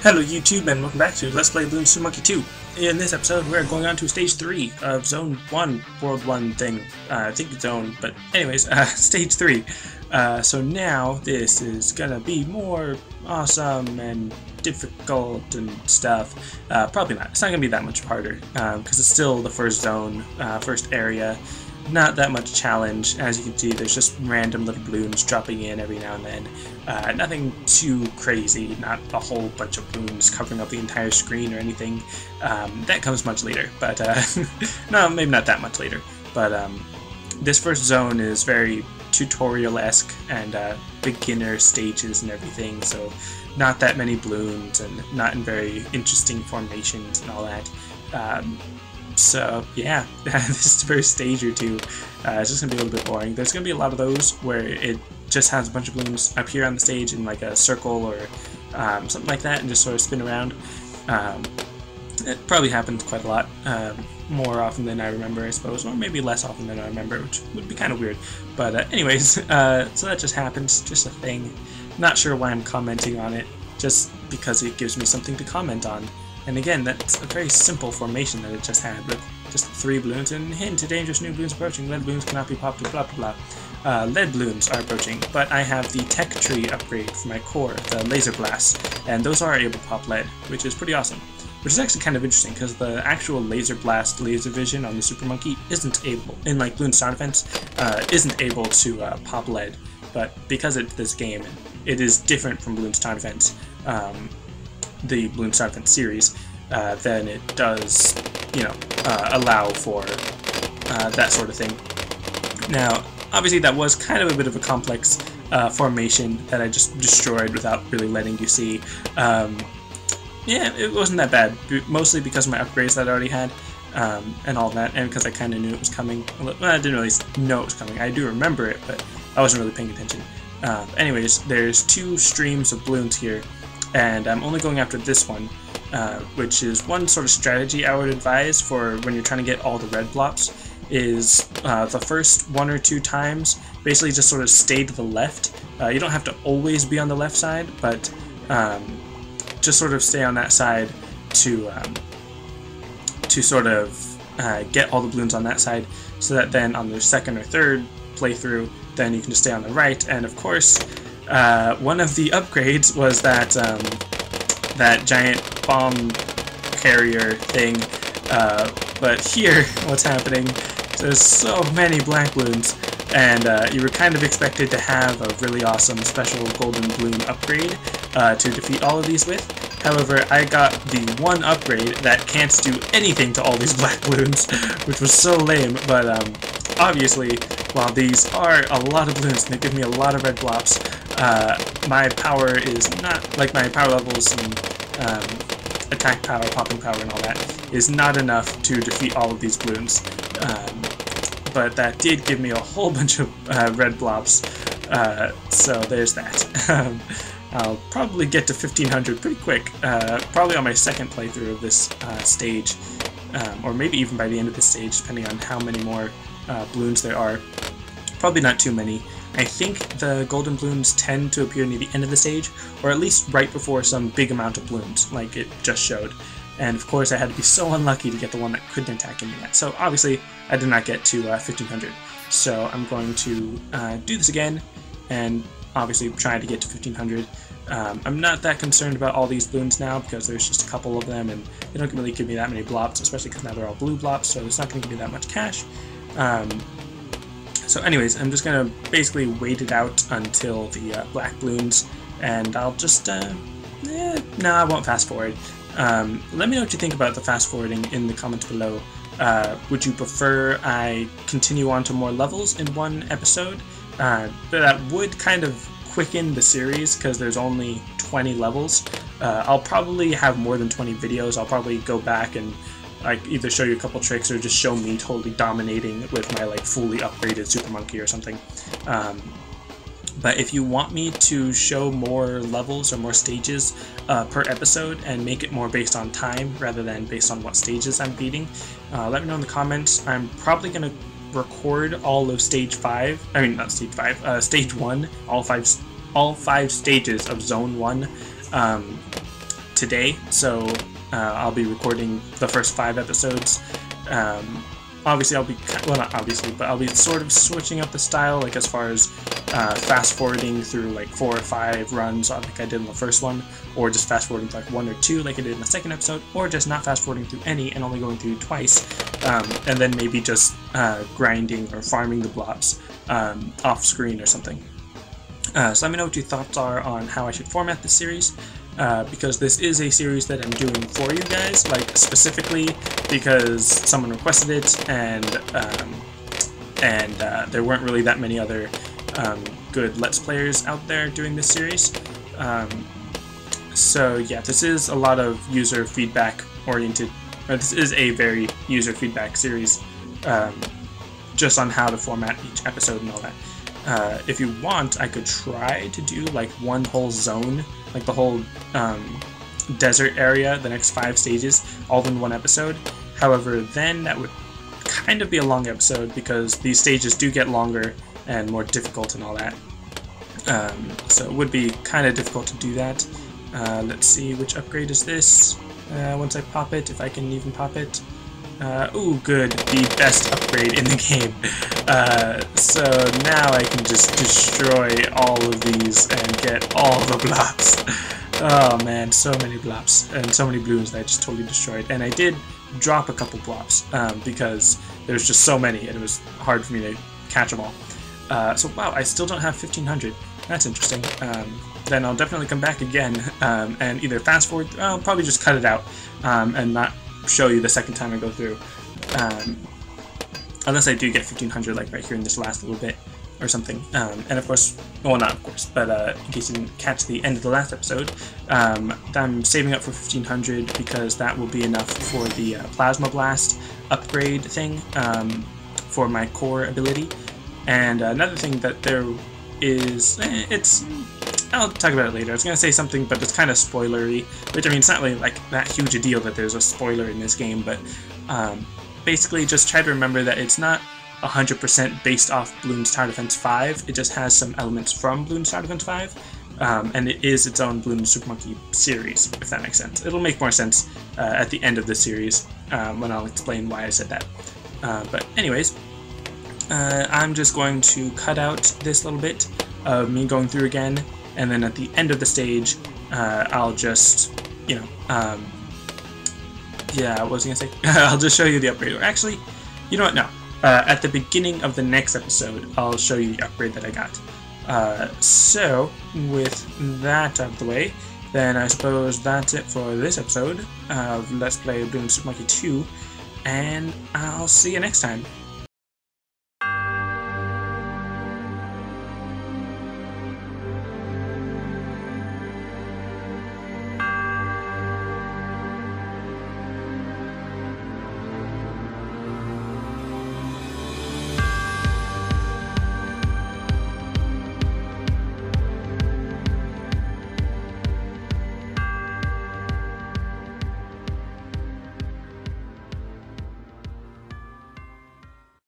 Hello YouTube and welcome back to Let's Play Bloons Super Monkey 2. In this episode we're going on to Stage 3 of Zone 1, World 1 thing. I think it's Zone, but anyways, Stage 3. So now this is gonna be more awesome and difficult and stuff. Probably not. It's not gonna be that much harder, because it's still the first zone, first area. Not that much challenge. As you can see, there's just random little balloons dropping in every now and then. Nothing too crazy, not a whole bunch of balloons covering up the entire screen or anything. That comes much later, but no, maybe not that much later. But this first zone is very tutorial-esque and beginner stages and everything, so not that many balloons and not in very interesting formations and all that. So yeah, this first stage or two is just gonna be a little bit boring. There's gonna be a lot of those where it just has a bunch of balloons up here on the stage in like a circle or something like that and just sort of spin around. It probably happens quite a lot, more often than I remember, I suppose, or maybe less often than I remember, which would be kind of weird. But anyways, so that just happens, just a thing. Not sure why I'm commenting on it, just because it gives me something to comment on. And again, that's a very simple formation that it just had, with just 3 balloons, and hint, a dangerous new balloons approaching, lead balloons cannot be popped, blah blah blah. Lead balloons are approaching, but I have the tech tree upgrade for my core, the laser blasts, and those are able to pop lead, which is pretty awesome. Which is actually kind of interesting, because the actual laser blast laser vision on the Super Monkey isn't able, in like Bloons Tower Defense, isn't able to pop lead, but because it's this game, it is different from Bloons Tower Defense. The Bloons Tower Defense series, then it does, allow for that sort of thing. Now, obviously that was kind of a bit of a complex formation that I just destroyed without really letting you see. Yeah, it wasn't that bad, mostly because of my upgrades that I already had, and all that, and because I kind of knew it was coming. Well, I didn't really know it was coming. I do remember it, but I wasn't really paying attention. Anyways, there's 2 streams of balloons here, and I'm only going after this one, which is one sort of strategy I would advise for when you're trying to get all the red blops, is the first 1 or 2 times, basically just sort of stay to the left. You don't have to always be on the left side, but just sort of stay on that side to sort of get all the balloons on that side, so that then on the second or third playthrough, then you can just stay on the right. And of course, one of the upgrades was that that giant bomb carrier thing, but here what's happening, there's so many black balloons, and you were kind of expected to have a really awesome special golden balloon upgrade to defeat all of these with. However, I got the one upgrade that can't do anything to all these black balloons, which was so lame. But obviously, while these are a lot of balloons and they give me a lot of red blops, my power is not, like my power levels and attack power, popping power and all that, is not enough to defeat all of these balloons. But that did give me a whole bunch of red blobs, so there's that. I'll probably get to 1500 pretty quick, probably on my second playthrough of this stage, or maybe even by the end of this stage, depending on how many more balloons there are. Probably not too many. I think the golden balloons tend to appear near the end of the stage, or at least right before some big amount of balloons, like it just showed. And of course I had to be so unlucky to get the one that couldn't attack me yet. So obviously I did not get to 1500. So I'm going to do this again, and obviously try to get to 1500. I'm not that concerned about all these balloons now, because there's just a couple of them, and they don't really give me that many blops, especially because now they're all blue blops, so it's not going to give me that much cash. So anyways, I'm just going to basically wait it out until the black balloons, and I'll just, no, I won't fast forward. Let me know what you think about the fast forwarding in the comments below. Would you prefer I continue on to more levels in one episode? That would kind of quicken the series, because there's only 20 levels. I'll probably have more than 20 videos. I'll probably go back and like either show you a couple tricks or just show me totally dominating with my like fully upgraded Super Monkey or something. But if you want me to show more levels or more stages per episode and make it more based on time rather than based on what stages I'm beating, let me know in the comments. I'm probably going to record all of stage 5, I mean not stage 5, stage 1, all five stages of zone 1 today, so I'll be recording the first 5 episodes. Obviously, well, not obviously, but I'll be sort of switching up the style, like as far as fast forwarding through like 4 or 5 runs, like I did in the first one, or just fast forwarding to like 1 or 2, like I did in the second episode, or just not fast forwarding through any and only going through twice, and then maybe just grinding or farming the blobs off screen or something. So let me know what your thoughts are on how I should format this series. Because this is a series that I'm doing for you guys, like specifically because someone requested it, and there weren't really that many other good Let's Players out there doing this series. So yeah, this is a lot of user feedback oriented, or this is a very user feedback series, just on how to format each episode and all that. If you want, I could try to do like one whole zone, like the whole desert area, the next 5 stages, all in one episode. However, then that would kind of be a long episode because these stages do get longer and more difficult and all that. So it would be kind of difficult to do that. Let's see, which upgrade is this? Once I pop it, if I can even pop it. Ooh, good, the best upgrade in the game. So now I can just destroy all of these and get all the blobs. Oh man, so many blobs and so many bloons that I just totally destroyed. And I did drop a couple blobs because there's just so many and it was hard for me to catch them all. So wow, I still don't have 1500. That's interesting. Then I'll definitely come back again and either fast forward, I'll probably just cut it out and not show you the second time I go through, unless I do get 1500 like right here in this last little bit or something. And of course, well, not of course, but in case you didn't catch the end of the last episode, I'm saving up for 1500 because that will be enough for the Plasma Blast upgrade thing for my core ability. And another thing that there is, I'll talk about it later. I was going to say something, but it's kind of spoilery, which, I mean, it's not really like that huge a deal that there's a spoiler in this game, but basically just try to remember that it's not 100% based off Bloons Tower Defense 5. It just has some elements from Bloons Tower Defense 5, and it is its own Bloons Super Monkey series, if that makes sense. It'll make more sense at the end of the series when I'll explain why I said that. But anyways, I'm just going to cut out this little bit of me going through again, and then at the end of the stage, I'll just, you know, yeah, what was I gonna say? I'll just show you the upgrade. Or actually, you know what? No. At the beginning of the next episode, I'll show you the upgrade that I got. So, with that out of the way, then I suppose that's it for this episode of Let's Play Bloons Super Monkey 2, and I'll see you next time.